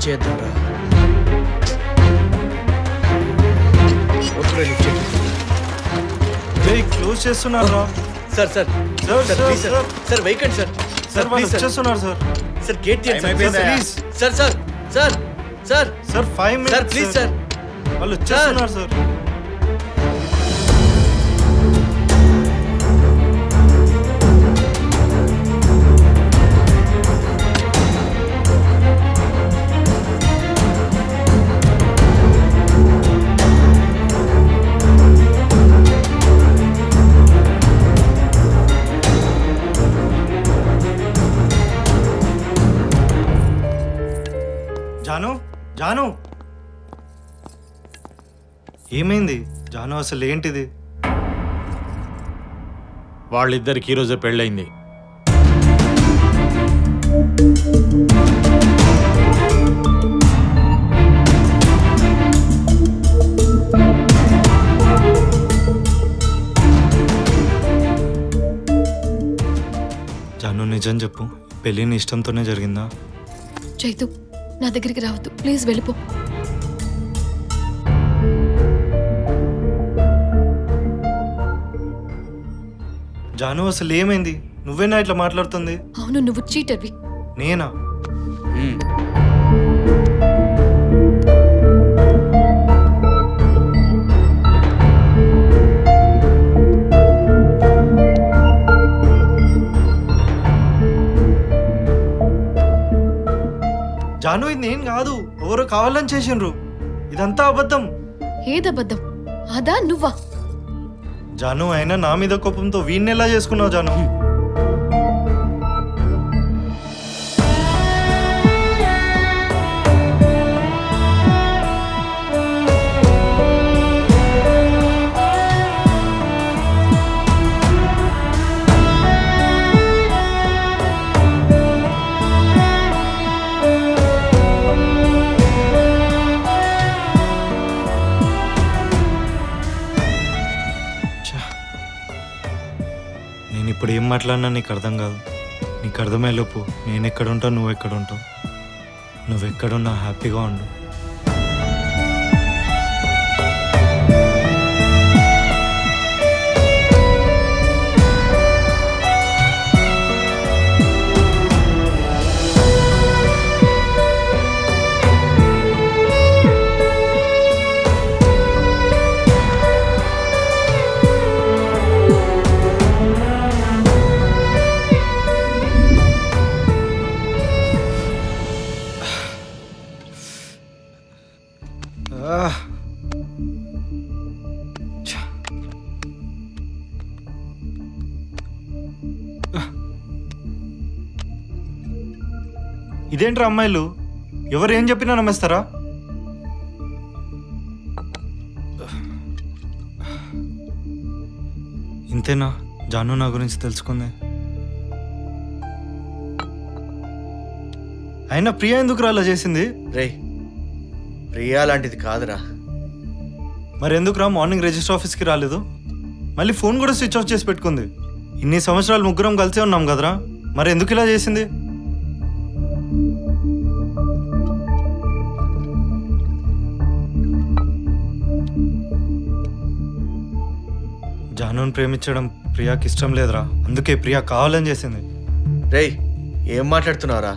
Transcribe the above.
చేద్దాంరా. Close చేస్తున్నారు రా. Sir sir sir please sir sir వెయికండి సార్. సార్ వాళ్ళు వచ్చేస్తున్నారు సార్. సార్ గేట్ తీయండి sir please. Sir sir sir sir sir 5 minutes sir please sir. వాళ్ళు వచ్చేస్తున్నారు సార్. జాను జాను ఏమైంది జాను? అసలు ఏంటిది? వాళ్ళిద్దరికి ఈరోజే పెళ్ళయింది. జాను నిజం చెప్పు, పెళ్ళి నీ ఇష్టంతోనే జరిగిందా? చైతు నా దగ్గరికి రావద్దు ప్లీజ్, వెళ్ళిపో. జాను అసలు ఏమైంది? నువ్వేనా ఇట్లా మాట్లాడుతుంది? అవును, నువ్వు చీటర్వి. నేనా? జాను ఇది నేను కాదు, ఎవరో కావాలని చేసిండ్రు. ఇదంతా అబద్ధం. ఏదబద్ధం? అదా నువ్వా? జాను అయినా నా మీద కోపంతో వీణ్ణి ఎలా చేసుకున్నావు జాను? నేను ఇప్పుడు ఏం మాట్లాడినా నీకు అర్థం కాదు. నీకు అర్థమయ్యేలోపు నేను ఎక్కడ ఉంటావు, నువ్వు ఎక్కడ ఉంటావు. నువ్వెక్కడున్నా హ్యాపీగా ఉండు. ఇదేంట్రా అమ్మాయిలు, ఎవరు ఏం చెప్పినా నమ్మేస్తారా? ఇంతేనా జాను నా గురించి తెలుసుకుంది? అయినా ప్రియా ఎందుకు అలా చేసింది? రే ప్రియా లాంటిది కాదురా. మరి ఎందుకురా మార్నింగ్ రిజిస్టర్ ఆఫీస్కి రాలేదు? మళ్ళీ ఫోన్ కూడా స్విచ్ ఆఫ్ చేసి పెట్టుకుంది. ఇన్ని సంవత్సరాలు ముగ్గురం కలిసే ఉన్నాం కదరా, మరి ఎందుకు ఇలా చేసింది? జానుని ప్రేమించడం ప్రియాకి ఇష్టం లేదురా, అందుకే ప్రియా కావాలని చేసింది. రేయ్ ఏం మాట్లాడుతున్నావురా?